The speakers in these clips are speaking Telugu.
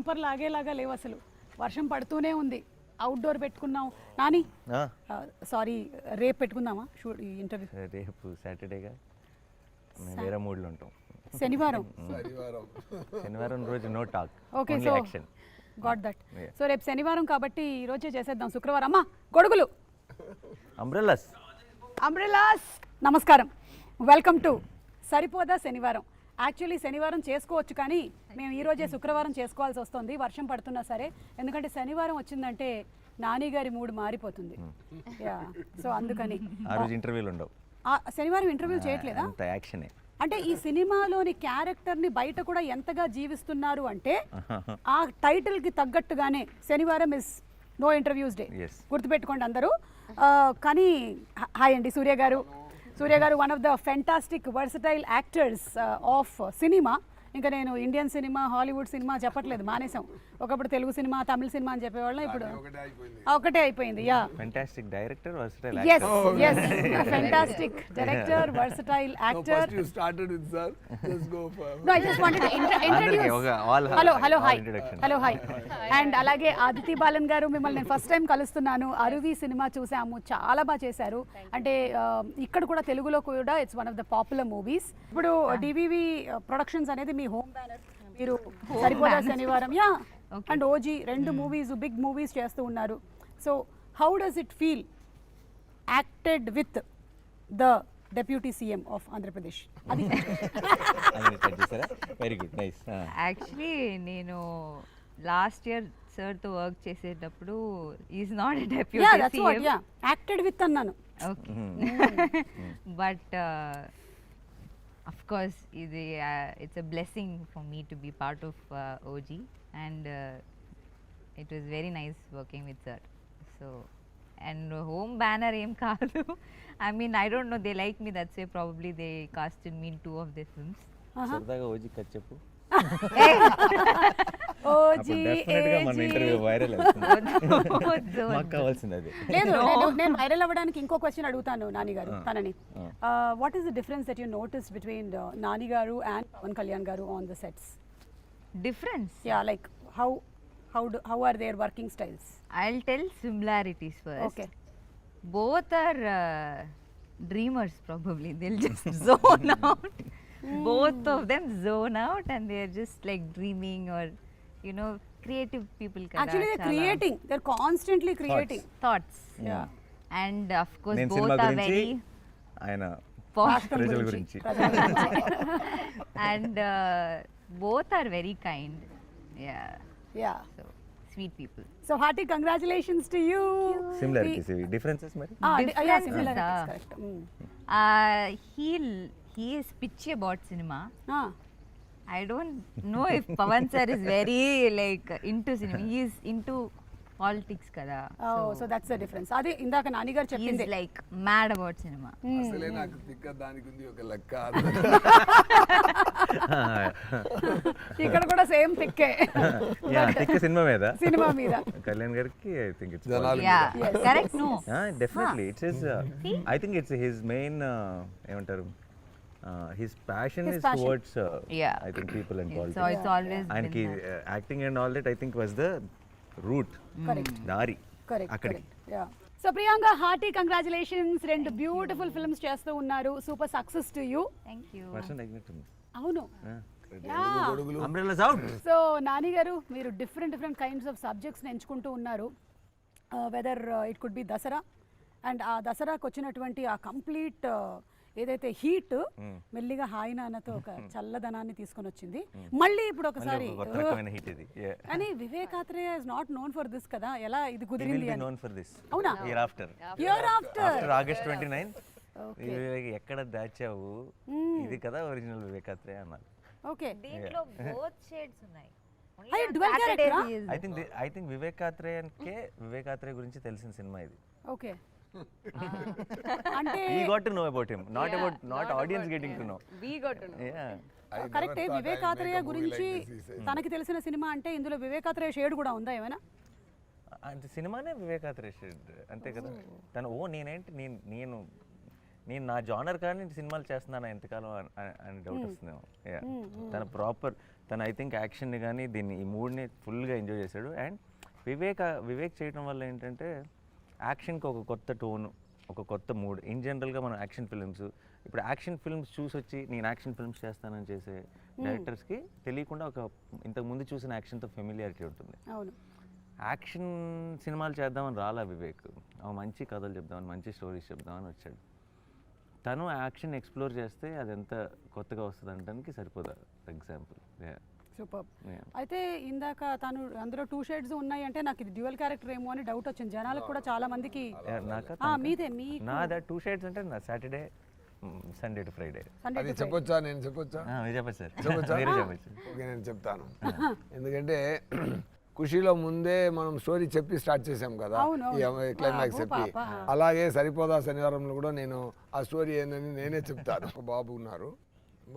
తుంపర్ లాగేలాగా లేవు అసలు. వర్షం పడుతూనే ఉంది. అవుట్డోర్ పెట్టుకున్నాం నాని. సారీ, రేపు పెట్టుకుందామా షూట్ ఇంటర్వ్యూ? రేపు సాటర్డేగా, మేము వేరే మూడ్లో ఉంటాం. శనివారం శనివారం రోజు no talk, okay. Only so action. Got that. So రేపు శనివారం కాబట్టి ఈ రోజే చేసేద్దాం. శుక్రవారం అమ్మా గొడుగులు, అంబ్రెల్లాస్. అంబ్రెలాస్. నమస్కారం, welcome to Saripodhaa Sanivaaram. Actually శనివారం చేసుకోవచ్చు, కానీ మేము ఈరోజే శుక్రవారం చేసుకోవాల్సి వస్తుంది వర్షం పడుతున్నా సరే. ఎందుకంటే శనివారం వచ్చిందంటే నాని గారి మూడ్ మారిపోతుంది. యా, సో అందుకని ఆ రోజు ఇంటర్వ్యూలు ఉండవు. శనివారం ఇంటర్వ్యూ చేయట్లేదా? అంత యాక్షనే. అంటే ఈ సినిమాలోని క్యారెక్టర్ని బయట కూడా ఎంతగా జీవిస్తున్నారు అంటే ఆ టైటిల్కి తగ్గట్టుగానే శనివారం ఇస్ నో ఇంటర్వ్యూస్ డే. గుర్తుపెట్టుకోండి అందరూ. కానీ హాయ్ అండి సూర్య గారు. సూర్య గారు one of the fantastic versatile actors of cinema. ఇంకా నేను ఇండియన్ సినిమా, హాలీవుడ్ సినిమా చెప్పట్లేదు, మానేసాం. ఒకప్పుడు తెలుగు సినిమా, తమిళ సినిమా అని చెప్పేవాళ్ళం, ఇప్పుడు ఒకటే అయిపోయింది. Yeah, fantastic director, versatile yes yes fantastic director, versatile actor. First you started with sir, just go for No, I just wanted to introduce. Hello hi and అలాగే ఆదితి బాలన్ గారు, మిమ్మల్ని నేను ఫస్ట్ టైం కలుస్తున్నాను. అరువి సినిమా చూసాము, చాలా బాగా చేశారు. అంటే ఇక్కడ కూడా తెలుగులో కూడా it's one of the popular movies. ఇప్పుడు డివివి ప్రొడక్షన్స్ అనేది మీ హోమ్ బ్యానర్. మీరు సరిపోదా శనివారం యా అండ్ ఓజీ రెండు మూవీస్, బిగ్ మూవీస్ చేస్తూ ఉన్నారు. So how does it feel acted with the deputy CM of Andhra Pradesh? అది వెరీ గుడ్, నైస్. యాక్చువల్లీ నేను లాస్ట్ ఇయర్ సార్తో వర్క్ చేసేటప్పుడు is not a deputy CM, acted with అన్నాను. But of course it's a blessing for me to be part of OG, and it was very nice working with sir. So and home banner em kaadu. I mean, I don't know, they like me, that's why probably they casted me in 2 of their films. సరదాగా ఓజీ కథ చెప్పు. ఓజీ డెఫినెట్గా మన ఇంటర్వ్యూ వైరల్ అవుతుంది. మాకు కావాల్సింది అది. లేదు, నేను వైరల్ అవ్వడానికి ఇంకో క్వశ్చన్ అడుగుతాను నాని గారు తనని. What is the difference that you notice between Nani గారు అండ్ పవన్ కళ్యాణ్ గారు on the sets? Difference? Yeah, like how are their working styles? I'll tell similarities first. Okay. Both are dreamers probably. They'll just zone out. Both of them zone out and they're just like dreaming, or you know, creative people kada. Actually they're creating, they're constantly creating thoughts. Yeah. And of course నేను both సినిమా are గురించి, very ఆయన posh. ప్రజల గురించి. And both are very kind. Yeah. Yeah. So sweet people. So hearty congratulations to you. Similarities, difference మరి. Yeah, similarities, correct. He is pitchy about cinema. Ah. I don't know if Pavan sir is very like into cinema. He is into politics kada. Oh, so that's the difference. Adi indaka Nani garu He cheppindi. is like mad about cinema. అసలే నాకు తిక్క దానికి ఉంది ఒక లెక్క. ఇక్కడ కూడా సేమ్ తిక్కే. యా, తిక్క సినిమా మీద కళ్యాణ్ గారికి I think it's Yeah, correct. No. Definitely it's his, I think it's his main ఏమంటారు, his passion is passion. towards Yeah. I think people and politics. So it's always and been that. acting and all that I think was the route, correct. దారి correct అక్కడికి. yeah. So Priyanka, hearty congratulations. రెండు బ్యూటిఫుల్ ఫిల్మ్స్ చేస్తూ ఉన్నారు. Super success to you. Thank you. వర్షం తగ్గినట్టుంది. అవును. Umbrellas out. సో నాని గారు, మీరు డిఫరెంట్ కైండ్స్ ఆఫ్ సబ్జెక్ట్స్ని ఎంచుకుంటూ ఉన్నారు. Whether it could be Dasara, and ఆ దసరాకు వచ్చినటువంటి ఆ కంప్లీట్ ఏదైతే హీట్ మెల్లిగా హాయి నాన్నతో ఒక చల్లదనాన్ని తీసుకొని వచ్చింది. మళ్ళీ ఇప్పుడు ఒకసారి కానీ Vivekatreya is not known for this కదా, ఎలా ఇది కుదిరింది? అవునా? ఇయర్ ఆఫ్టర్ ఆగస్ట్ 29 ఎక్కడ దాచావు, ఇది కదా ఒరిజినల్ వివేకాత్రేయ అన్నారు. ఓకే, దీంట్లో both shades ఉన్నాయి. అయ్యో, dual character ఆ? ఐ థింక్ వివేకాత్రేయ గురించి తెలిసిన సినిమా ఇది. ఓకే, అంటే we got to know about him, not audience getting to know. We got to know. Yeah. కరెక్టే. వివేకాత్రేయ గురించి తనకి తెలిసిన సినిమా అంటే ఇందులో వివేకాత్రేయ షేడ్ కూడా ఉందా ఏమైనా? అంటే సినిమానే వివేకాత్రేయ షేడ్ అంతే కదా. తను నేను నా జానర్ కానీ సినిమాలు చేస్తున్నాను ఎంతకాలం అని డౌట్ వస్తుందేమో. తన ప్రాపర్ తను ఐ థింక్ యాక్షన్ని కానీ దీన్ని ఈ మూడ్ని ఫుల్గా ఎంజాయ్ చేశాడు. అండ్ వివేక్ చేయడం వల్ల ఏంటంటే యాక్షన్కి ఒక కొత్త టోను, ఒక కొత్త మూడ్. ఇన్ జనరల్గా మనం యాక్షన్ ఫిల్మ్స్, ఇప్పుడు యాక్షన్ ఫిల్మ్స్ చూసొచ్చి నేను యాక్షన్ ఫిల్మ్స్ చేస్తానని చేసే డైరెక్టర్స్కి తెలియకుండా ఒక ఇంతకుముందు చూసిన యాక్షన్తో ఫెమిలియారిటీ ఉంటుంది. అవును, యాక్షన్ సినిమాలు చేద్దామని రాలా వివేక్, మంచి కథలు చెప్దామని, మంచి స్టోరీస్ చెప్దామని వచ్చాడు. తను యాక్షన్ ఎక్స్ప్లోర్ చేస్తే అది ఎంత కొత్తగా వస్తుంది అనడానికి సరిపోదా ఎగ్జాంపుల్. సూపర్. అయితే ఇందాక తను అందులో 2 షేడ్స్ ఉన్నాయి అంటే నాకు ఇది డ్యూయల్ క్యారెక్టర్ ఏమో అని డౌట్ వచ్చింది జనాలకు కూడా, చాలా మందికి. మీదే మీ నాదా 2 షేడ్స్ అంటే నా సాటర్డే సండే టు ఫ్రైడే. అది చెప్పొచ్చా? నేను చెప్పొచ్చా? చెప్పచ్చు సార్, చెప్పొచ్చా? చెప్పచ్చు. ఓకే, నేను చెప్తాను. ఎందుకంటే ఖుషీలో ముందే మనం స్టోరీ చెప్పి స్టార్ట్ చేసాం కదా, ఈ క్లైమాక్స్ చెప్పి. అలాగే సరిపోదా శనివారంలో కూడా నేను ఆ స్టోరీ ఏందని నేనే చెప్తాను. ఒక బాబు ఉన్నారు,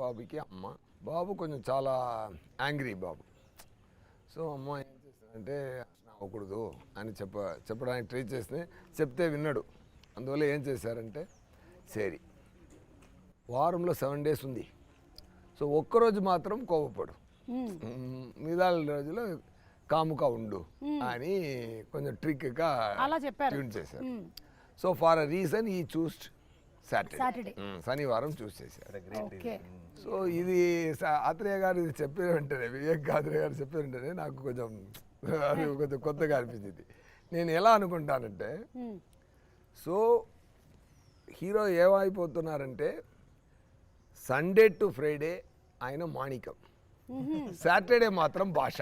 బాబుకి అమ్మ. బాబు కొంచెం చాలా యాంగ్రీ బాబు. సో అమ్మ ఏం చేస్తానంటే అవ్వకూడదు అని చెప్పడానికి ట్రై చేస్తే చెప్తే విన్నాడు. అందువల్ల ఏం చేశారంటే, సరే వారంలో 7 days ఉంది, సో ఒక్కరోజు మాత్రం కోపపడు, మిగతా రోజులో కాముగా ఉండు అని కొంచెం ట్రిక్గా ట్యూన్ చేశారు. సో ఫార్ అ రీజన్ ఈ చూస్డ్ సాటర్డే, శనివారం చూస్ చేశారు. సో ఇది ఆత్రేయ గారు ఇది చెప్పిన వెంటనే, వివేక్ ఆత్రేయ గారు చెప్పిన వెంటనే నాకు కొంచెం కొత్తగా అనిపించింది. నేను ఎలా అనుకుంటానంటే, సో హీరో ఏమైపోతున్నారంటే సండే టు ఫ్రైడే ఆయన మాణికం, సాటర్డే మాత్రం భాష.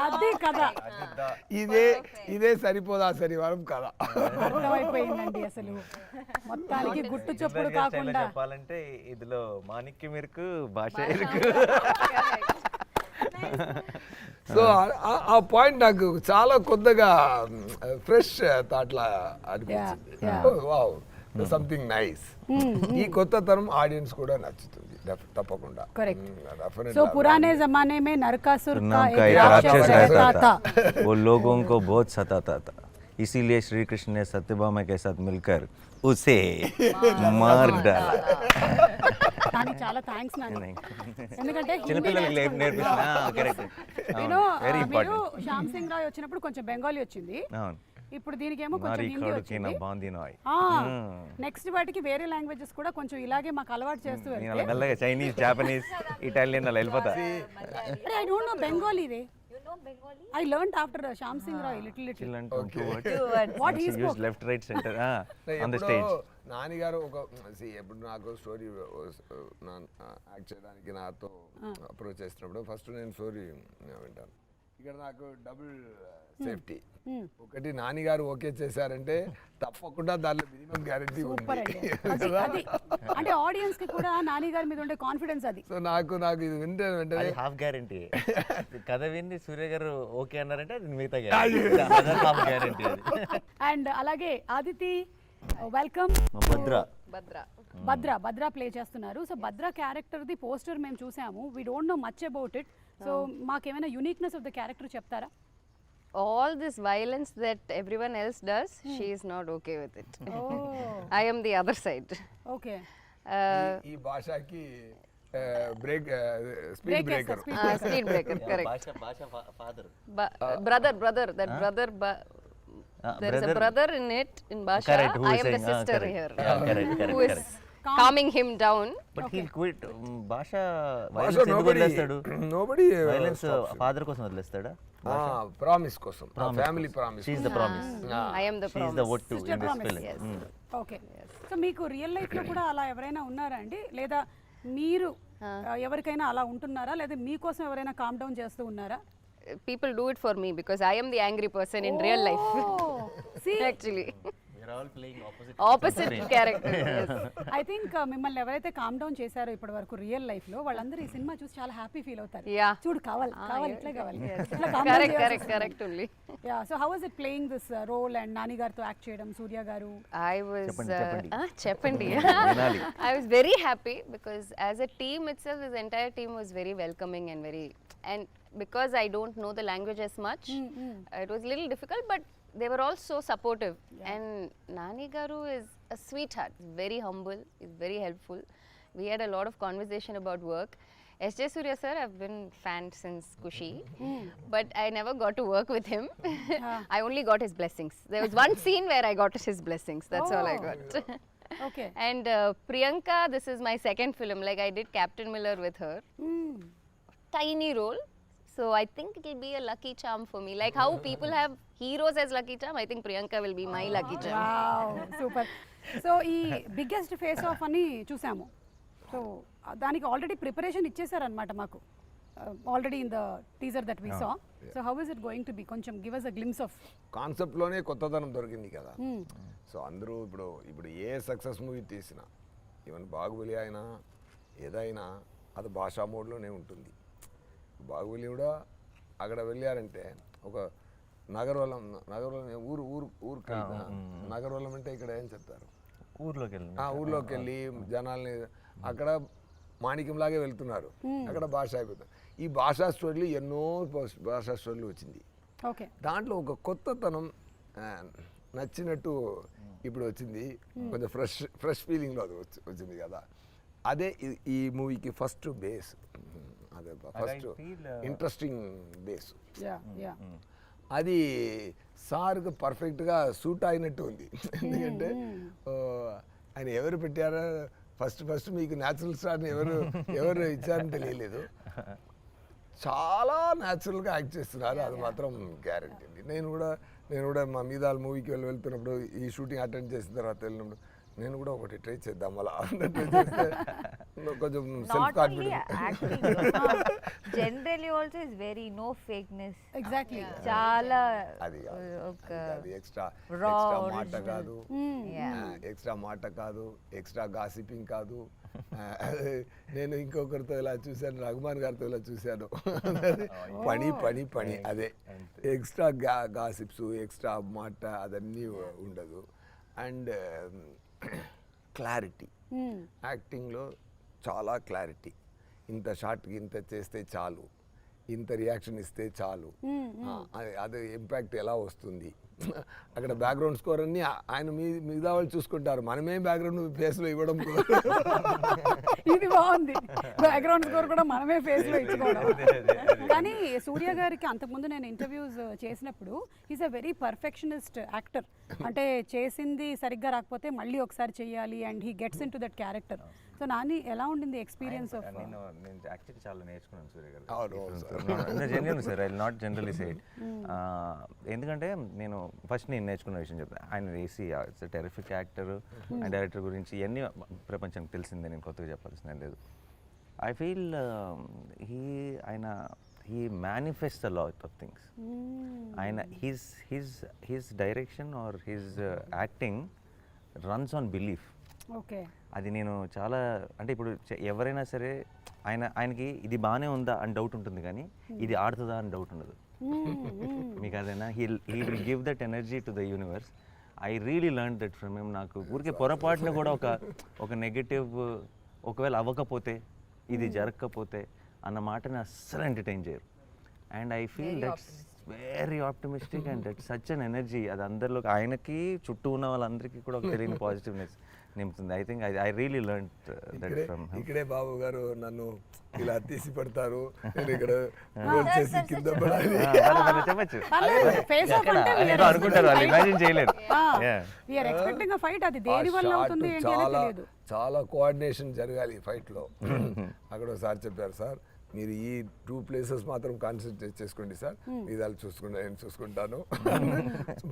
అదే కదా, ఇదే సరిపోదా శనివారం కదా. అర్థమైపోయిందండి. అసలు మొత్తానికి గుట్టు చప్పుడు కాకుండా చెప్పాలంటే ఇదిలో మాణిక్యం ఇరుకు, భాష ఇరుకు. సో ఆ పాయింట్ నాకు చాలా కొత్తగా ఫ్రెష్ థాట్లా అనిపించింది. Wow, something nice. ఈ కొత్త తరం ఆడియన్స్ కూడా నచ్చుతుంది తప్పకుండా. సో పురానే జమానే में नरकासुर का एक राक्षस रहता था, वो लोगों को बहुत सताता था, इसीलिए श्री कृष्ण ने सत्यभामा के साथ मिलकर उसे मार डाला. కానీ చాలా థ్యాంక్స్ నాని, ఎందుకంటే చిన్నపిల్లలకి నేర్పిస్తున్నా. కరెక్ట్, వెరీ మీరు ఇంపార్టెంట్. శ్యామ్ సింగ్ రాయ్ వచ్చినప్పుడు కొంచెం బెంగాలీ వచ్చింది, అవును. ఇప్పుడు దీనికేమో కొంచెం హిందీ వచ్చింది. నెక్స్ట్ వాటికి వేరే లాంగ్వేజెస్ కూడా కొంచెం ఇలాగే మాకు అలవాటు చేస్తూ వెళ్తే మెల్లగా చైనీస్, జాపనీస్, ఇటాలియన్ అలా వెళ్ళిపోతా. I don't know Bengali ray. I learned after Shyam Singh Roy little. What he spoke. Left, right, center on the stage. Nani గారు ఒక ఎప్పుడు నాకు స్టోరీ యాక్ట్ చేయడానికి నాతో అప్రోచ్ చేసినప్పుడు ఫస్ట్ నేను స్టోరీ వింటాను. ఇక్కడ నాకు డబుల్ సేఫ్టీ. ఒకటి నాని గారు ఓకే చేశారంటే తప్పకుండా దానిలో మినిమం గ్యారెంటీ ఉంది. అంటే ఆడియన్స్ కి కూడా నాని గారి మీద ఉండే కాన్ఫిడెన్స్ అది. సో నాకు ఇది వింటే వెంటనే హాఫ్ గ్యారెంటీ. కథ విని సూర్య గారు ఓకే అన్నారంటే అది మిగతా గ్యారెంటీ. అండ్ అలాగే ఆదితి, వెల్కమ్. భద్ర ప్లే చేస్తున్నారు. So Bhadra character the poster మేము చూసాము. We don't know much about it. So మాకేమైనా యూనిక్నెస్ ఆఫ్ ద క్యారెక్టర్ చెప్తారా? All this violence that everyone else does, she is not okay with it. I am the other side. Okay. ఈ భాషకి break speed breaker. Speed breaker, correct. భాష father. Brother, that brother. There is a brother in it, in Basha. Correct, I am the sister here. Correct. Who is calming him down. But he'll quit. భాష వైలెన్స్ ఎందుకు వదిలేస్తాడు? నోబడీ వైలెన్స్ ఫాదర్ కోసం వదిలేస్తాడా? ప్రామిస్ కోసం, family promise. She is the promise. I am the She is the what to in this film. Okay. So మీకు రియల్ లైఫ్ లో కూడా అలా ఎవరైనా ఉన్నారా అండి, లేదా మీరు ఎవరికైనా అలా ఉంటున్నారా, లేదా మీకోసం ఎవరైనా కామ్ డౌన్ చేస్తూ ఉన్నారా? People do it for me because I am the angry person in real life. See, actually. We are all playing opposite character. Yes. I think మిమ్మల్ని ఎవరైతే కామ్ డౌన్ చేశారో ఇప్పటి వరకు రియల్ లైఫ్ లో, వాళ్ళందరూ ఈ సినిమా చూసి చాలా హ్యాపీ ఫీల్ అవుతారు. Yeah. చూడు కావాలి ఇట్లా కావాలి. Correct only. Yeah. So how was it playing this role and Nani గారితో యాక్ట్ చేయడం, సూర్య గారు? I was చెప్పండి. I was very happy because as a team itself, this entire team was very welcoming and because I don't know the language as much, it was a little difficult, but they were all so supportive. And Nani Garu is a sweetheart, very humble, is very helpful. we had a lot of conversation about work. S.J. Surya sir, I've been fan since Kushi, but I never got to work with him. I only got his blessings. There was one scene where I got his blessings. That's all I got. Okay And Priyanka, this is my second film. Like I did Captain Miller with her. Tiny role. So I think it will be a lucky charm for me. Like how people have heroes as lucky charm, I think Priyanka will be my lucky charm. Wow super. So ఈ బిగ్గెస్ట్ ఫేస్ ఆఫ్ అని చూసాము. సో దానికి ఆల్రెడీ ప్రిపరేషన్ ఇచ్చేసారనమాట మాకు already in the teaser that we saw. So how is it going to be, కొంచెం give us a glimpse of. కాన్సెప్ట్లోనే కొత్తదనం దొరికింది కదా. సో అందరూ ఇప్పుడు ఏ సక్సెస్ మూవీ తీసినా, ఈవెన్ బాహుబలి అయినా ఏదైనా అది భాషా మోడ్లోనే ఉంటుంది. బాహుబలి కూడా అక్కడ వెళ్ళారంటే ఒక నగరవలం ఊరు నగరవలం అంటే ఇక్కడ ఏం చెప్తారు, ఊర్లోకి వెళ్ళి జనాల్ని అక్కడ మాణిక్యంలాగే వెళ్తున్నారు, అక్కడ భాష అయిపోతుంది. ఈ భాషా స్టోరీలు ఎన్నో భాషా స్టోరీలు వచ్చింది. ఓకే, దాంట్లో ఒక కొత్తతనం నచ్చినట్టు ఇప్పుడు వచ్చింది. కొంచెం ఫ్రెష్ ఫీలింగ్లో అది వచ్చింది కదా. అదే ఈ మూవీకి ఫస్ట్ బేస్, అదే ఫస్ట్ ఇంట్రెస్టింగ్ బేస్. అది సార్కు పర్ఫెక్ట్గా సూట్ అయినట్టు ఉంది. ఎందుకంటే ఆయన ఎవరు పెట్టారో ఫస్ట్ మీకు న్యాచురల్ స్టార్ని ఎవరు ఇచ్చారని తెలియలేదు. చాలా న్యాచురల్గా యాక్ట్ చేస్తున్నారు, అది మాత్రం గ్యారంటీ అండి. నేను కూడా మా మీదాల మూవీకి వెళ్తున్నప్పుడు, ఈ షూటింగ్ అటెండ్ చేసిన తర్వాత వెళ్ళినప్పుడు నేను కూడా ఒకటి ట్రై చేద్దాం అలా ట్రై చేస్తే కొంచెం self confidence. Generally also is very no fakeness. Exactly, చాలా అది ఎక్స్ట్రా మాట కాదు, ఎక్స్ట్రా గాసిపింగ్ కాదు. నేను ఇంకొకరితో ఇలా చూశాను, రఘుమాన్ గారితో ఇలా చూశాను. పని అదే ఎక్స్ట్రా గాసిప్స్, ఎక్స్ట్రా మాట అదన్నీ ఉండదు. అండ్ క్లారిటీ, యాక్టింగ్లో చాలా క్లారిటీ. ఇంత షార్ట్కి ఇంత చేస్తే చాలు, ఇంత రియాక్షన్ ఇస్తే చాలు, అది ఇంపాక్ట్ ఎలా వస్తుంది. అక్కడ బ్యాక్గ్రౌండ్ స్కోర్ అన్ని ఆయన మిగతా వాళ్ళు చూసుకుంటారు, మనమే బ్యాక్గ్రౌండ్ ఫేస్లో ఇవ్వడం. ఇది బాగుంది, బ్యాక్గ్రౌండ్ స్కోర్ కూడా మనమే ఫేస్లో ఇచ్చుకోవడం. కానీ సూర్య గారికి అంతకుముందు నేను ఇంటర్వ్యూస్ చేసినప్పుడు is a very perfectionist actor. అంటే చేసింది సరిగ్గా రాకపోతే మళ్ళీ ఒకసారి చెయ్యాలి, and he gets in to that character. So Nani ఎలా ఉండింది ఎక్స్పీరియన్స్ ఆఫ్? నేను యాక్చువల్లీ చాలా నేర్చుకున్నాను సూర్య గారు. Genuine sir, I will not generally say it. ఎందుకంటే నేను ఫస్ట్ నేను నేర్చుకున్న విషయం చెప్తాను. ఆయన AC it's terrific actor and director గురించి ఇవన్నీ ప్రపంచానికి తెలిసిందే, నేను కొత్తగా చెప్పాల్సిన లేదు. I feel he manifests a lot of things. ఆయన his direction or his acting runs on belief. Okay, అది నేను చాలా, అంటే ఇప్పుడు ఎవరైనా సరే ఆయనకి ఇది బాగానే ఉందా అని డౌట్ ఉంటుంది, కానీ ఇది ఆడుతుందా అని డౌట్ ఉండదు. మీకు అదేనా, he will give that energy to the universe. I really learn that from him. నాకు ఊరికే పొరపాటున కూడా ఒక నెగటివ్ ఒకవేళ అవ్వకపోతే, ఇది జరగకపోతే అన్న మాటని అస్సలు ఎంటర్టైన్ చేయరు. And I feel that's very optimistic and that's such an energy. అది అందరిలో, ఆయనకి చుట్టూ ఉన్న వాళ్ళందరికీ కూడా ఒక తెలియని పాజిటివ్నెస్ నింపుతుంది. I think I really learn that from him. ఇక్కడే బాబు గారు నన్ను ఇలా తీసి పెడతారు, నేను ఇక్కడ చేసి కింద పడాలి చెప్పచ్చు అనుకుంటారు, వాళ్ళు ఇమాజిన్ చేయలేరు. చాలా కోఆర్డినేషన్ జరగాలి ఫైట్లో. అక్కడ ఒకసారి చెప్పారు, సార్ మీరు ఈ 2 ప్లేసెస్ మాత్రం కాన్సన్ట్రేట్ చేసుకోండి సార్, మీదాలు నేను చూసుకుంటాను.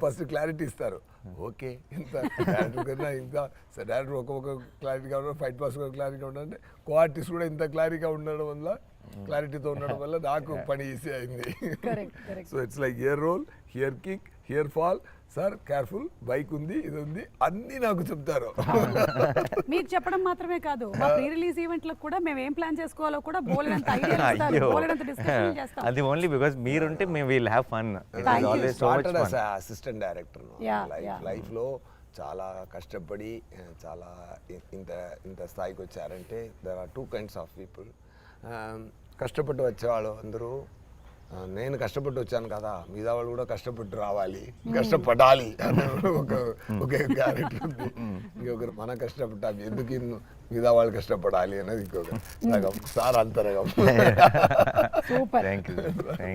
ఫస్ట్ క్లారిటీ ఇస్తారు. ఓకే, ఇంత డైరెక్టర్ కన్నా ఇంకా డైరెక్టర్ ఒక్కొక్క క్లారిటీగా ఉండడం, ఫైట్ పాస్ క్లారిటీగా ఉండాలంటే కో-ఆర్టిస్ట్ కూడా ఇంత క్లారిటీగా ఉండడం వల్ల, క్లారిటీతో ఉండడం వల్ల నాకు పని ఈజీ అయింది. So it's like here roll, here kick, here fall, sir careful, bike ఉంది, ఇది ఉంది, అన్నీ నాకు చెప్తారు. మీకు చెప్పడం మాత్రమే కాదు, మా ప్రీ రిలీజ్ ఈవెంట్లకు కూడా మేము ఏం ప్లాన్ చేసుకోవాలో కూడా బోలెడంత ఐడియాలు ఇస్తారు, బోలెడంత డిస్కషన్ చేస్తాం. అది ఓన్లీ బికాజ్ మీరుంటే మేము will have fun. It is always so much fun. Assistant director లైఫ్లో చాలా కష్టపడి చాలా ఇంత స్థాయికి వచ్చారంటే there are 2 kinds of people. కష్టపడి వచ్చేవాళ్ళు అందరూ నేను కష్టపడి వచ్చాను కదా, మిగతా వాళ్ళు కూడా కష్టపడి రావాలి, కష్టపడాలి అనే ఒక క్యారెక్టర్ ఉంది. ఇంకొకరు మనం కష్టపడ్డాం ఎందుకు మిగతా వాళ్ళు కష్టపడాలి అనేది ఇంకొక సగం సార్ అంతరగం. సూపర్.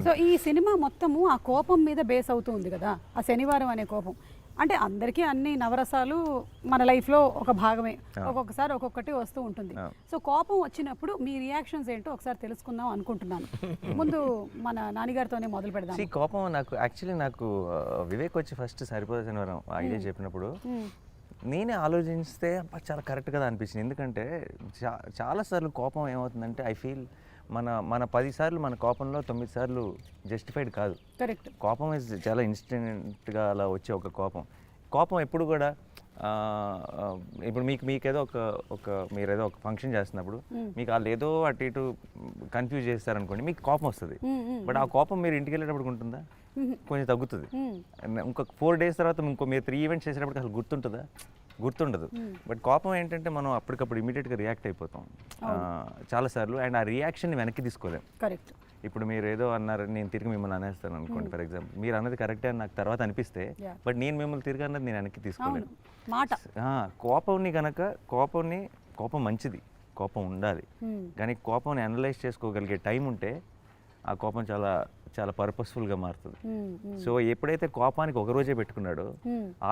సో ఈ సినిమా మొత్తము ఆ కోపం మీద బేస్ అవుతుంది కదా, ఆ శనివారం అనే కోపం. అంటే అందరికీ అన్ని నవరసాలు మన లైఫ్లో ఒక భాగమే, ఒక్కొక్కసారి ఒక్కొక్కటి వస్తూ ఉంటుంది. సో కోపం వచ్చినప్పుడు మీ రియాక్షన్స్ ఏంటో ఒకసారి తెలుసుకుందాం అనుకుంటున్నాను. ముందు మన నాన్నగారితోనే మొదలు పెడదాం. కోపం నాకు యాక్చువల్లీ నాకు వివేక్ వచ్చి ఫస్ట్ సరిపోదా శనివారం ఐడియా చెప్పినప్పుడు నేనే ఆలోచిస్తే చాలా కరెక్ట్ కదా అనిపించింది. ఎందుకంటే చాలాసార్లు కోపం ఏమవుతుందంటే ఐ ఫీల్ మన 10 సార్లు మన కోపంలో 9 సార్లు జస్టిఫైడ్ కాదు. కరెక్ట్. కోపం ఇస్ చాలా ఇన్స్టెంట్గా అలా వచ్చే ఒక కోపం ఎప్పుడు కూడా ఇప్పుడు మీకేదో మీరేదో ఒక ఫంక్షన్ చేస్తున్నప్పుడు మీకు వాళ్ళు ఏదో అటు ఇటు కన్ఫ్యూజ్ చేస్తారనుకోండి, మీకు కోపం వస్తుంది. బట్ ఆ కోపం మీరు ఇంటికి వెళ్ళేటప్పుడు ఉంటుందా? కొంచెం తగ్గుతుంది. ఇంకొక 4 days తర్వాత మీరు 3 ఈవెంట్స్ చేసేటప్పుడు అసలు గుర్తుండదు. బట్ కోపం ఏంటంటే మనం అప్పటికప్పుడు ఇమీడియట్గా రియాక్ట్ అయిపోతాం చాలాసార్లు, అండ్ ఆ రియాక్షన్ని వెనక్కి తీసుకోలేం. కరెక్ట్. ఇప్పుడు మీరు ఏదో అన్నారు, నేను తిరిగి మిమ్మల్ని అనేస్తాను అనుకోండి ఫర్ ఎగ్జాంపుల్, మీరు అన్నది కరెక్టే అని నాకు తర్వాత అనిపిస్తే, బట్ నేను మిమ్మల్ని తిరిగి అన్నది నేను వెనక్కి తీసుకోలేను. కోపం మంచిది, కోపం ఉండాలి, కానీ కోపంని అనలైజ్ చేసుకోగలిగే టైం ఉంటే ఆ కోపం చాలా చాలా పర్పస్ఫుల్గా మారుతుంది. సో ఎప్పుడైతే కోపానికి ఒక రోజే పెట్టుకున్నాడో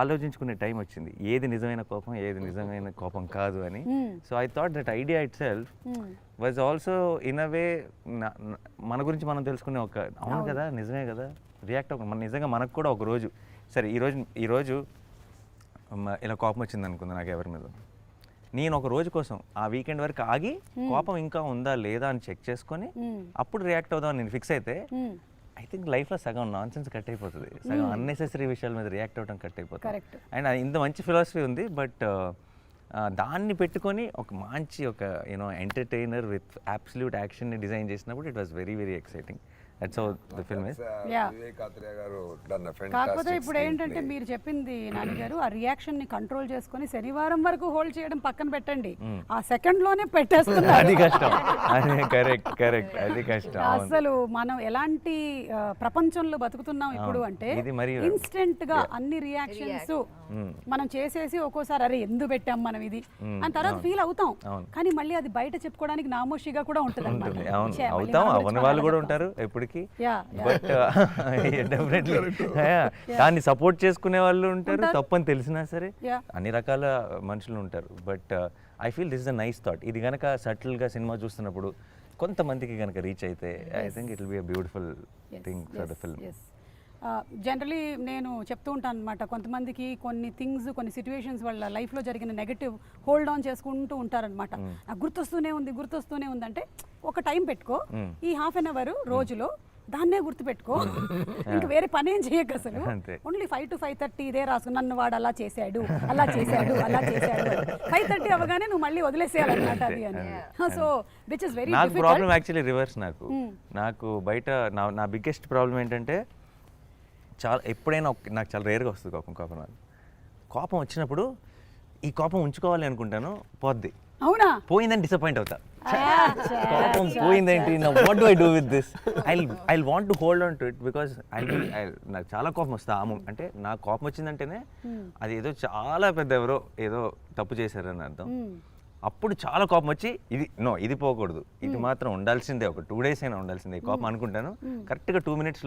ఆలోచించుకునే టైం వచ్చింది, ఏది నిజమైన కోపం ఏది నిజమైన కోపం కాదు అని. So I thought that idea itself was also in a way మన గురించి మనం తెలుసుకునే ఒక అవును కదా నిజమే కదా రియాక్ట్ మన నిజంగా మనకు కూడా ఒక రోజు సరే ఈరోజు ఇలా కోపం వచ్చింది అనుకుంది నాకు ఎవరి మీద, నేను ఒక రోజు కోసం ఆ వీకెండ్ వరకు ఆగి కోపం ఇంకా ఉందా లేదా అని చెక్ చేసుకొని అప్పుడు రియాక్ట్ అవుదామని నేను ఫిక్స్ అయితే ఐ థింక్ లైఫ్లో సగం నాన్ సెన్స్ కట్ అయిపోతుంది, సగం అన్నెసెసరీ విషయాల మీద రియాక్ట్ అవ్వడం కట్ అయిపోతుంది. అండ్ ఇంత మంచి ఫిలాసఫీ ఉంది, బట్ దాన్ని పెట్టుకొని ఒక మంచి ఒక ఎంటర్టైనర్ విత్ అబ్సల్యూట్ యాక్షన్ని డిజైన్ చేసినప్పుడు it was very very exciting. That's how the film is. కాకపోతే ఇప్పుడు ఏంటంటే మీరు చెప్పింది నాన్నగారు, ఆ రియాక్షన్ ని కంట్రోల్ చేసుకొని శనివారం వరకు హోల్డ్ చేయడం పక్కన పెట్టండి, ఆ సెకండ్ లోనే పెట్టేస్తున్నారు. అది కష్టం. కరెక్ట్ అది కష్టం. అసలు మనం ఎలాంటి ప్రపంచంలో బతుకుతున్నాం ఇప్పుడు అంటే ఇన్స్టెంట్ గా అన్ని రియాక్షన్స్ మనం చేసేసి ఒక్కోసారి అరే ఎందుకు పెట్టాం మనం ఇది అని తర్వాత ఫీల్ అవుతాం, కానీ మళ్ళీ అది బయట చెప్పుకోవడానికి నామోషిగా కూడా ఉంటుంది. వాళ్ళు కూడా ఉంటారు ఎప్పటికీ, బట్ డెఫినెట్లీ దాన్ని సపోర్ట్ చేసుకునే వాళ్ళు ఉంటారు, తప్పని తెలిసినా సరే అన్ని రకాల మనుషులు ఉంటారు. But I feel this is a nice thought. ఇది కనుక సటిల్గా సినిమా చూస్తున్నప్పుడు కొంతమందికి కనుక రీచ్ అయితే I think it will be a beautiful thing for the film. Generally నేను చెప్తూ ఉంటాను అనమాట, కొంతమందికి కొన్ని థింగ్స్ కొన్ని సిచ్యువేషన్స్ వాళ్ళ లైఫ్లో జరిగిన నెగటివ్ హోల్డ్ ఆన్ చేసుకుంటూ ఉంటారనమాట. నాకు గుర్తొస్తూనే ఉంది అంటే ఒక టైం పెట్టుకో, ఈ ½ an hour రోజులో దాన్నే గుర్తుపెట్టుకో, ఇంకా వేరే పని ఏం చేయక అసలు ఓన్లీ 5 to 5:30 ఇదే రాసు, నన్ను వాడు అలా చేశాడు 5:30 అవగానే నువ్వు మళ్ళీ వదిలేసేయాలన్నమాట అది అని. సో విచ్ ఇస్ వెరీ నాకు ప్రాబ్లం యాక్చువల్లీ రివర్స్. నాకు బయట నా బిగ్గెస్ట్ ప్రాబ్లం ఏంటంటే ఎప్పుడైనా నాకు చాలా రేర్గా వస్తుంది కోపం వచ్చినప్పుడు ఈ కోపం ఉంచుకోవాలి అనుకుంటాను, పోద్ది, అవునా పోయిందని డిసప్పాయింట్ అవుతా. కోపం పోయిందేంటి, what do I do with this, I want to hold on to it because నాకు చాలా కోపం వస్తా. అంటే నాకు కోపం వచ్చిందంటేనే అది ఏదో చాలా పెద్ద ఎవరో ఏదో తప్పు చేశారని అర్థం. అప్పుడు చాలా కోపం వచ్చి ఇది పోకూడదు, ఇది మాత్రం ఉండాల్సిందే, ఒక 2 days అయినా ఉండాల్సిందే కోపం అనుకుంటాను. కరెక్ట్గా 2 minutes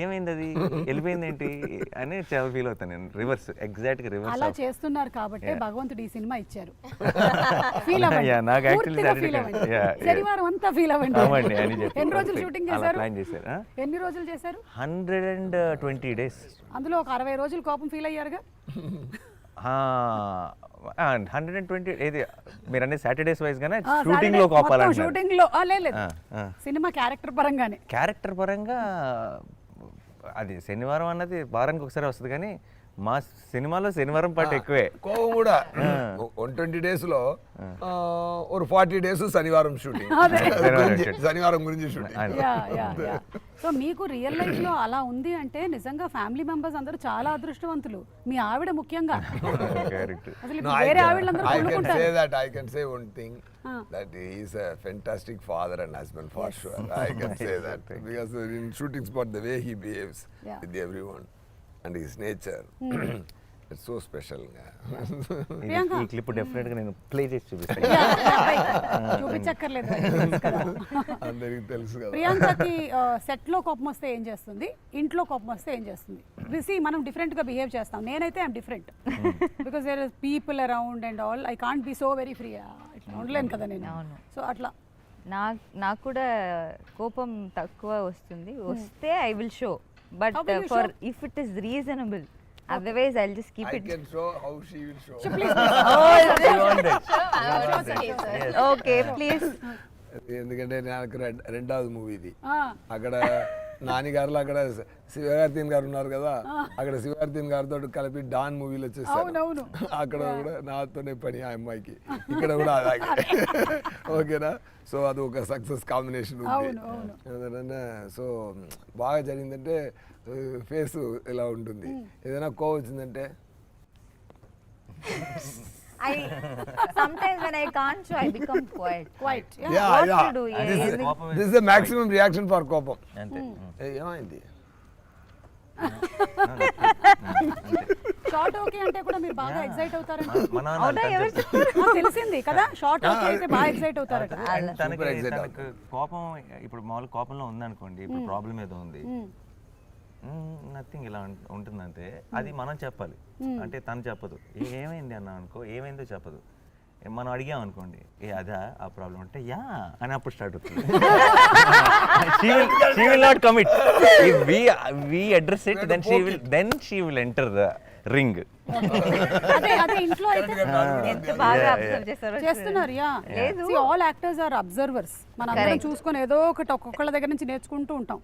ఏమైంది అది వెళ్ళిపోయింది ఏంటి అని చాలా ఫీల్ అవుతాను నేను. రివర్స్, ఎగ్జాక్ట్గా రివర్స్. అలా చేస్తున్నారు కాబట్టి భగవంతుడు ఈ సినిమా ఇచ్చారు. శనివారం అంతా ఫీల్ అవ్వండి. ఎన్ని రోజులు షూటింగ్ చేశారు? ఎన్ని రోజులు చేశారు? 120 days. అందులో ఒక 60 రోజులు కోపం ఫీల్ అయ్యారుగా. 120 ఏది మీరు అనే సాటర్డేస్ వైజ్ గానే షూటింగ్ లో కోపాలంటే షూటింగ్ లో లేదు సినిమా క్యారెక్టర్ పరంగా అది శనివారం అన్నది వారానికి ఒకసారి వస్తుంది, కానీ మా సినిమాలో శనివారం పాట ఎక్కువే. కోపం కూడా 120 days లో ఒక 40 days శనివారం షూటింగ్, శనివారం గురించి షూటింగ్. సో మీకు రియల్ లైఫ్ లో అలా ఉంది అంటే నిజంగా ఫ్యామిలీ మెంబర్స్ అందరూ చాలా అదృష్టవంతులు, మీ ఆవిడ ముఖ్యంగా. అసలు ఇప్పుడు వేరే ఆవిడలందరూ కొనుక్కుంటారు. I can say one thing, that he is a fantastic father and husband for sure. I can say that because in shooting spot the way he behaves with everyone and his nature, it's so special. ఈ క్లిప్ డెఫినెట్ గా నేను ప్లే చేసి చూపిస్తాను. చూపించక్కర్లేదు అందరికి తెలుసు కదా. ప్రియాంకకి సెట్ లో కోపం వస్తే ఏం చేస్తుంది, ఇంట్లో కోపం వస్తే ఏం చేస్తుంది? రిసి మనం డిఫరెంట్ గా బిహేవ్ చేస్తాం, నేనైతే I'm different because there is people around and all, I can't be so very free, ఇట్లా ఉండలేను కదా నేను. సో అట్లా నాకు కూడా కోపం తక్కువ వస్తుంది, వస్తే I will show, but for if it is reasonable, otherwise I'll just keep I it. can show how she will show. Okay, please. ఎందుకంటే నాకు రెండవది మూవీ ఇది. అక్కడ నానిగారులో అక్కడ శివకార్తీన్ గారు ఉన్నారు కదా, అక్కడ శివకార్తీన్ గారితో కలిపి డాన్ మూవీలో వచ్చేసాను. అక్కడ కూడా నాతోనే పని ఆ అమ్మాయికి, ఇక్కడ కూడా అలాగే. ఓకేనా? సో అది ఒక సక్సెస్ కాంబినేషన్ ఉంది. సో బాగా జరిగిందంటే ఫేస్ ఇలా ఉంటుంది, ఏదైనా కోవ్ వచ్చిందంటే Sometimes when I can't show, I become quiet. Yeah, What yeah. to do? This is the maximum reaction for కోపం. అంతే. ఏమైంది? షార్ట్ ఓకే అంటే కూడా మీరు బాగా ఎక్సైట్ అవుతారంట. మా నాన్న తెలిసింది కదా, షార్ట్ ఓకే అయితే బాగా ఎక్సైట్ అవుతారట. తనకి కోపం ఇప్పుడు మామూలు కోపంలో ఉందనుకోండి, ఇప్పుడు ప్రాబ్లం ఏదో ఉంది, నథింగ్ ఇలా ఉంటుందంటే అది మనం చెప్పాలి, అంటే తను చెప్పదు. ఏమైంది అన్నా అనుకో, ఏమైందో చెప్పదు, మనం అడిగాం అనుకోండి, అదా ఆ ప్రాబ్లం అంటే యా అని అప్పుడు స్టార్ట్ అవుతుంది. she will not commit. If we address it, then she will enter the ring. అదే ఇంట్లో అయితే ఎంత బాగా అబ్జర్వ్ చేస్తారో చేస్తున్నారు. లేదు, ఆల్ యాక్టర్స్ ఆర్ అబ్జర్వర్స్. మనం అందరం చూసుకొని ఏదో ఒకటి ఒక్కొక్కళ్ళ దగ్గర నుంచి నేర్చుకుంటూ ఉంటాం.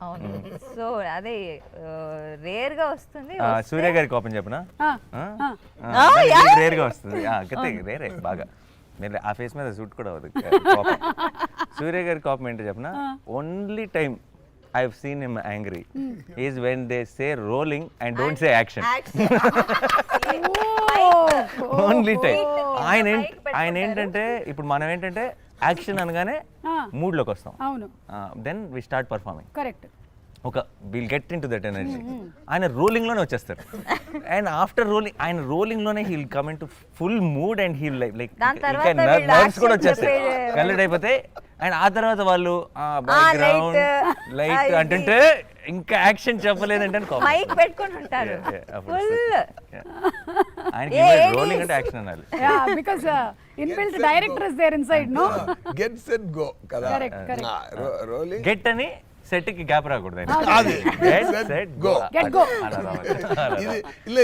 సో అదే రేర్ గా వస్తుంది. సూర్య గారి కోపం చెప్పనా, రేర్ గా వస్తుంది. రేరే బాగా, మీరు ఆ ఫేస్ మీద సూట్ కూడా అవ్వదు కోపం. సూర్య గారి కోపం ఏంటో చెప్పనా, only time I've seen him angry is when they say rolling and don't say action. Only time. ఆయన ఏంటంటే ఇప్పుడు మనం ఏంటంటే యాక్షన్ అనగానే మూడ్ లోకి వస్తాం. అవును. Then we start performing. Correct. ఒక will get into that energy. ఆయన రోలింగ్ లోనే వచ్చేస్తారు, అండ్ ఆఫ్టర్ రోలింగ్ ఆయన రోలింగ్ లోనే he'll come into full mood and he'll like nerves కూడా వచ్చేస్తాయి, కలెక్ట్ అయిపోతాయి. అండ్ ఆ తర్వాత వాళ్ళు బ్యాక్గ్రౌండ్ లైట్ అంటుంటే ఇంకా యాక్షన్ చెప్పలేదంటే మైక్ పెట్టుకొని ఉంటారు ఫుల్. ఆయనకి రోలింగ్ అంటే యాక్షన్ అనాలి. Because inbuilt director is there inside. No get set go కదా. రోలింగ్ గెట్ అని సెట్ కి గ్యాప్ రాకూడదు.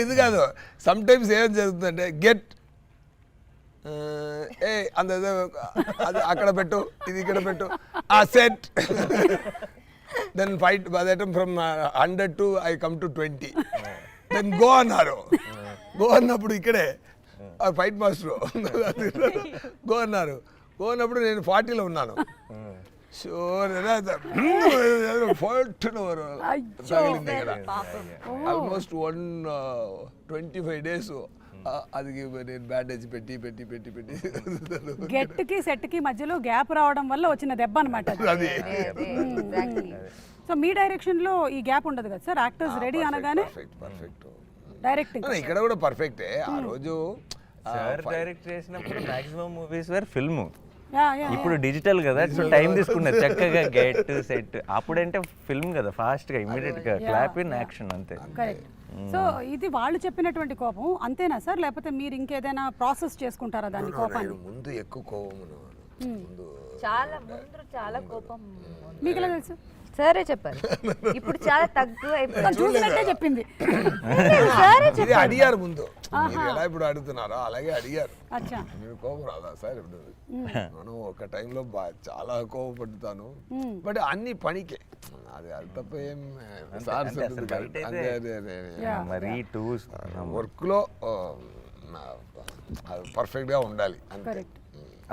ఇది కాదు, సమ్ టైమ్స్ ఏం జరుగుతుందంటే గెట్ ఏ అంత అది అక్కడ పెట్టు, ఇది ఇక్కడ పెట్టు, ఆ set then fight by the time from 100 to I come to 20, then go అన్నారు. గో అన్నప్పుడు ఇక్కడే ఫైట్ మాస్టర్ గో అన్నారు. గో అన్నప్పుడు నేను 40లో ఉన్నాను. ఆల్మోస్ట్ 125 days అది నేను బ్యాండేజ్ పెట్టి పెట్టి పెట్టి పెట్టి గెట్ కి సెట్ కి మధ్యలో గ్యాప్ రావడం వల్ల వచ్చిన దెబ్బ అన్నమాట. సో మీ డైరెక్షన్ లో ఈ గ్యాప్ ఉండదు కదా సార్, యాక్టర్స్ రెడీ అనగానే పర్ఫెక్ట్ డైరెక్టింగ్. ఇక్కడ కూడా పర్ఫెక్టే. ఆ రోజు సార్ డైరెక్ట్ చేసినప్పుడు మాక్సిమం మూవీస్ వేర్ ఫిల్మ్, ఇప్పుడు డిజిటల్ కదా, సో టైం తీసుకున్నారు చక్కగా గెట్ సెట్. అప్పుడంటే ఫిల్మ్ కదా, ఫాస్ట్ గా ఇమీడియట్ గా క్లాప్ ఇన్ యాక్షన్ అంతే. కరెక్ట్. సో ఇది వాళ్ళు చెప్పినటువంటి కోపం అంతేనా సార్, లేకపోతే మీరు ఇంకేదైనా ప్రాసెస్ చేసుకుంటారా దాని కోపాన్ని? ముందు ఎక్కువ కోపం, చాలా కోపం. మీకు ఎలా తెలుసు? సరే చెప్పారు, ఇప్పుడు చాలా తక్కువ చూసినట్టే చెప్పింది. అడిగారు ముందు, ఎలా ఇప్పుడు అడుగుతున్నారో అలాగే అడిగారు. మీరు కోపం రాదా సార్? ఇప్పుడు మనం ఒక టైంలో చాలా కోపపడుతాను, బట్ అన్ని పనికే అది తప్ప ఏం సార్స్ అంటే అసలు బయట అదే అయితే అదే అదే మరీ టూస్ వర్క్లో పర్ఫెక్ట్గా ఉండాలి అంతే. కరెక్ట్.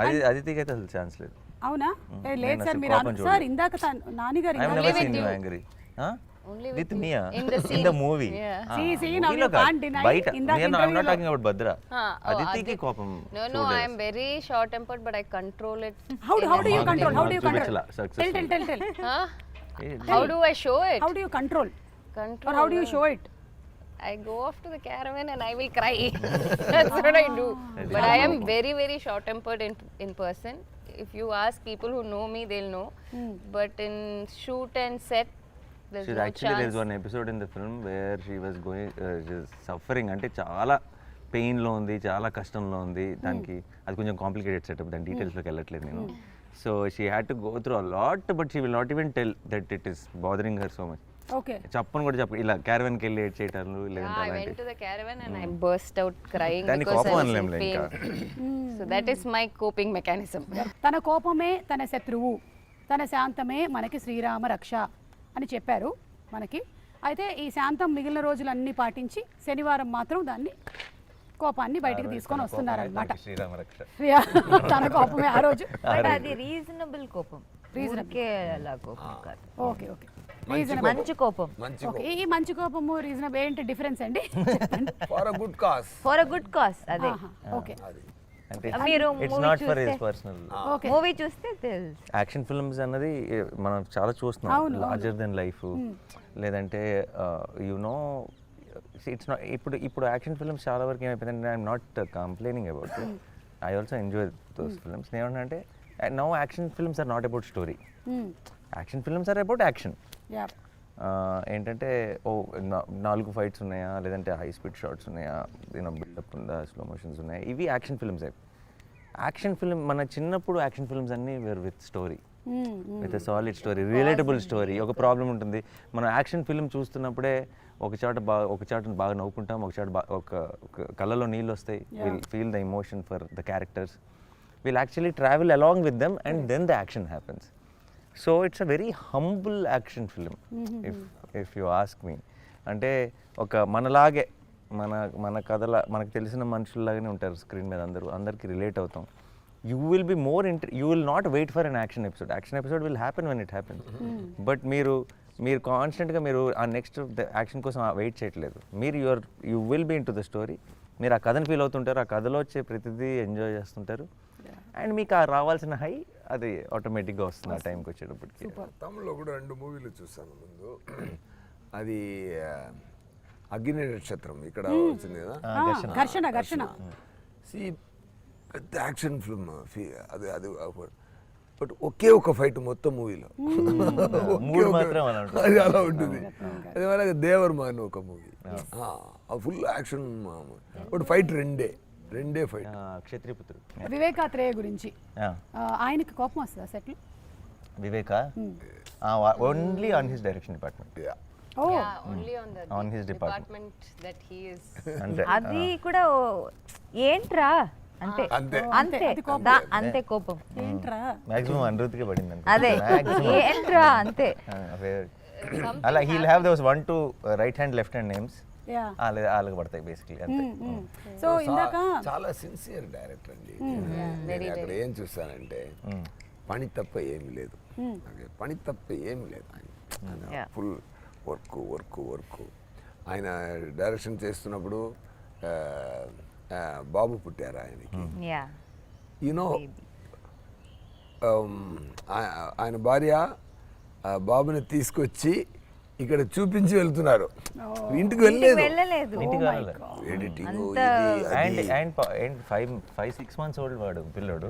అది అదితికి అయితే అసలు ఛాన్స్ లేదు. అవునా లేదు నేను సార్ అసలు మీరు కోపం సార్ ఇందాక నానిగారు ఐ హావ్ ఇందాక never seen you angry Only with with me you. In the in scene. the movie Yeah. See, now you can't deny. బయట ఇందాక నేను I am not interview talking about Bhadra Oh, అదితికి కోపం No, I am very short tempered, but I control it. how do you మాకు control? How do you control? చూపించలా successful. Tell. Huh? How do I show it? How do you control? Control. Or how do you show it? I go off to the caravan and I will cry. That's what I do. But I am very, very short tempered in person. If you ask people who know me, they'll know. But in shoot and set, there's no Actually, chance. there's one episode in the film where she was going, suffering. అంటే చాలా పెయిన్లో ఉంది, చాలా కష్టంలో ఉంది. దానికి అది కొంచెం కాంప్లికేటెడ్ సెటప్, దాని డీటెయిల్స్లోకి వెళ్ళట్లేదు నేను. So she had to go through a lot, but she will not even tell that it is bothering her so much. Okay. చెప్పను కూడా చెప్ప ఇలా క్యారవెన్కి వెళ్ళి ఏడ్ చేయటాలు Yeah, లేదంటే I went అలాంటి to the caravan and I burst out crying దాన్ని because I కోపం was in అనలేంలే pain. ఇంకా. So that is my coping mechanism. తన కోపమే తన శత్రువు, తన శాంతమే మనకి శ్రీరామ రక్ష అని చెప్పారు మనకి. అయితే ఈ శాంతం మిగిలిన రోజులన్నీ పాటించి శనివారం మాత్రం దాన్ని కోపాన్ని బయటికి తీసుకొని వస్తున్నారనమాట. శ్రీరామ రక్ష. తన కోపమే ఆ రోజు. బట్ అది రీజనబుల్ కోపం, రీజనబుల్ అలా కోపం కాదు. ఓకే మంచి కోపం. ఓకే, ఈ మంచి కోపము రీజనబుల్ ఏంటి డిఫరెన్స్ అండి? For a good cause. For a good cause. అదే ఓకే. అంటే మీరు it's not for his personal. Okay. Movie చూస్తే తెలుసు. యాక్షన్ ఫిల్మ్స్ అన్నది మనం చాలా చూస్తున్నాం, లార్జర్ దెన్ లైఫ్, లేదంటే యునో ఇట్స్ నాట్. ఇప్పుడు యాక్షన్ ఫిల్మ్స్ చాలా వరకు ఏమైపోయిందంటే I'm not complaining about, I also enjoy those films. ఏమంటే now action films are not about story, action films are about action. ఏంటంటే 4 ఫైట్స్ ఉన్నాయా, లేదంటే హై స్పీడ్ షాట్స్ ఉన్నాయా, బిల్డప్ ఉందా, స్లో మోషన్స్ ఉన్నాయా, ఇవి యాక్షన్ ఫిల్మ్స్. యాక్షన్ ఫిల్మ్ మన చిన్నప్పుడు యాక్షన్ ఫిల్మ్స్ అన్నీ were with story, with solid story, relatable story. ఒక ప్రాబ్లం ఉంటుంది, మనం యాక్షన్ ఫిల్మ్ చూస్తున్నప్పుడే ఒక చాట బాగా నవ్వుకుంటాం, ఒక కళ్ళలో నీళ్ళు వస్తాయి, will feel the emotion for the characters, will actually travel along with them and then the action happens. So it's a very humble action film if you ask me. అంటే ఒక మనలాగే మన కథల మనకు తెలిసిన మనుషుల్లాగానే ఉంటారు స్క్రీన్ మీద, అందరికీ రిలేట్ అవుతాం. You will be more you will not wait for an action episode will happen when it happens. But మీరు కాన్స్టెంట్గా మీరు ఆ నెక్స్ట్ యాక్షన్ కోసం వెయిట్ చేయట్లేదు, మీరు you will be into the story. మీరు ఆ కథను ఫీల్ అవుతుంటారు, ఆ కథలో వచ్చే ప్రతిదీ ఎంజాయ్ చేస్తుంటారు, అండ్ మీకు ఆ రావాల్సిన హై అది ఆటోమేటిక్గా వస్తుంది ఆ టైంకి వచ్చేటప్పటికి. తమిళ్లో కూడా 2 మూవీలు చూసాను ముందు. అది అగ్ని నక్షత్రం ఇక్కడ వచ్చింది కదా, ఘర్షణ. పెద్ద యాక్షన్ ఫిల్మ్ అది అది బట్ ఒకే ఒక ఫైట్ మొత్తం మూవీలో, మూడు మాత్రం అలా ఉంటుంది. అది అలా ఉంటుంది. అదే అలాగే దేవర్ మాన్ ఒక movie, full action, but fight రెండే ఫైట్. క్షత్రియపుత్రుడు. వివేకాత్రేయ గురించి ఆయనకి కోపం వస్తుందా సెట్లు? Vivek only on his direction department. Yeah, only on the On his department that he is. అంటే అది కూడా ఏంట్రా అంతే అంతే. అంతే అంతే కోపం. ఏంట్రా మాక్సిమం అనురుతికే పడింది అదే ఏంట్రా అంతే. అలా he'll have those 1 2 right hand left hand names, yeah. వాళ్ళకి పడతాయి బేసిక్లీ అంతే. సో ఇందాక చాలా సిన్సియర్ డైరెక్టర్ అండి. నేను అక్కడ ఏం చూస్తానంటే పని తప్ప ఏమి లేదు, పని తప్ప ఏమి లేదు. ఆయన ఫుల్ వర్క్. ఆయన డైరెక్షన్ చేస్తున్నప్పుడు బాబు పుట్టారు ఆయనకి. యూనో ఆయన భార్య బాబుని తీసుకొచ్చి ఇక్కడ చూపించి వెళ్తున్నారు, ఇంటికి వెళ్ళలేదు. ఎడిటింగ్ అండ్ 5-6 months ఓల్డ్ వాడు పిల్లడు,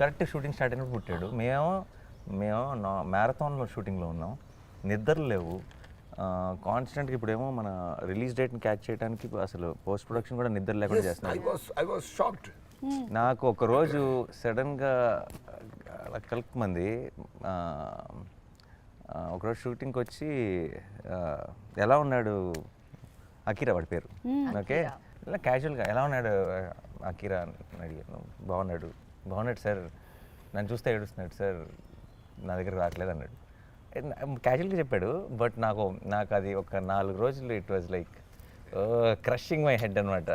కరెక్ట్ షూటింగ్ స్టార్ట్ అయినప్పుడు పుట్టాడు. మేము మ్యారథాన్లో షూటింగ్లో ఉన్నాం, నిద్రలు లేవు కాన్స్టెంట్గా. ఇప్పుడేమో మన రిలీజ్ డేట్ని క్యాచ్ చేయడానికి అసలు పోస్ట్ ప్రొడక్షన్ కూడా నిద్ర లేకుండా చేస్తున్నారు. నాకు ఒకరోజు సడన్గా కలుపుమంది ఒకరోజు షూటింగ్కి వచ్చి ఎలా ఉన్నాడు అకీరా వాడి పేరు, ఓకే, ఇలా క్యాజువల్గా ఎలా ఉన్నాడు అకీరా అని అడిగాను. బాగున్నాడు సార్, నన్ను చూస్తే ఏడుస్తున్నాడు సార్, నా దగ్గర రావట్లేదు అన్నాడు. క్యాజువల్గా చెప్పాడు బట్ నాకు అది ఒక 4 రోజులు it was like crushing my head అనమాట.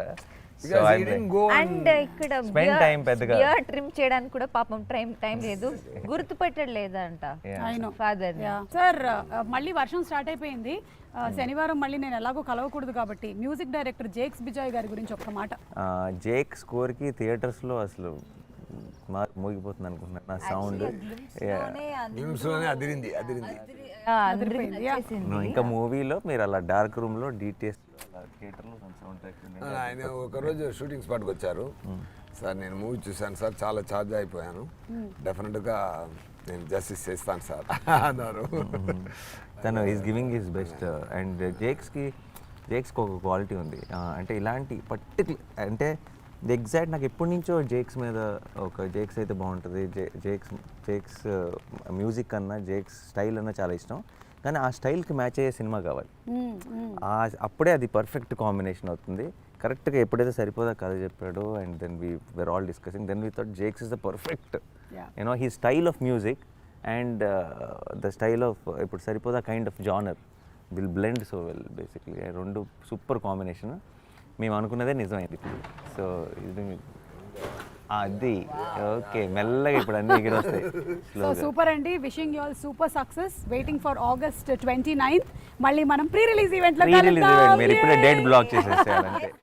Because he didn't go and ఇక్కడ spend time పెద్దగా. బియర్ ట్రిమ్ చేయడానికి కూడా పాపం టైం లేదు, గుర్తుపెట్టడు లేదంట అయినో ఫాదర్. సార్ మళ్ళీ వర్షం స్టార్ట్ అయిపోయింది. శనివారం మళ్ళీ నేను ఎలాగో కలవకూడదు కాబట్టి మ్యూజిక్ డైరెక్టర్ జేక్స్ బిజాయ్ గారి గురించి ఒక్క మాట. జేక్ స్కోర్కి థియేటర్స్లో అసలు మోగిపోతుంది అనుకుంటున్నాను నా సౌండ్. నిమిషంలోనే అదిరింది. ఇంకా మూవీలో మీరు అలా డార్క్ రూమ్లో డీటెయిల్స్ థియేటర్లో సౌండ్ ట్రాక్. ఆయన ఒకరోజు షూటింగ్ స్పాట్కి వచ్చారు. సార్ నేను మూవీ చూశాను సార్, చాలా ఛార్జ్ అయిపోయాను, డెఫినెట్గా నేను జస్టిస్ చేస్తాను సార్ అన్నారు. తను is giving his best. And జేక్స్కి ఒక క్వాలిటీ ఉంది, అంటే ఇలాంటి పర్టికులర్ అంటే ఎగ్జాక్ట్ నాకు ఎప్పటి నుంచో జేక్స్ మీద ఒక జేక్స్ అయితే బాగుంటుంది, జేక్స్ మ్యూజిక్ కన్నా జేక్స్ స్టైల్ అన్నా చాలా ఇష్టం, కానీ ఆ స్టైల్కి మ్యాచ్ అయ్యే సినిమా కావాలి. అప్పుడే అది పర్ఫెక్ట్ కాంబినేషన్ అవుతుంది. కరెక్ట్గా ఎప్పుడైతే సరిపోదా కథ చెప్పాడు and then we are all discussing, then we thought Jakes is the perfect you know he style of music and the style of ఇప్పుడు Saripodhaa kind of genre will blend so well. Basically రెండు సూపర్ కాంబినేషన్. మేము అనుకున్నదే నిజమైంది ఇప్పుడు. సో ఇది అది ఓకే, మెల్లగా ఇప్పుడు అన్ని ఎగిరొస్తాయి. సో సూపర్ అండి, wishing you all super success. Waiting for August 29th మళ్ళీ మనం ప్రీ రిలీజ్ ఈవెంట్ లో మీరు ఇప్పుడే డేట్ బ్లాక్ చేసేసేయాలంటే.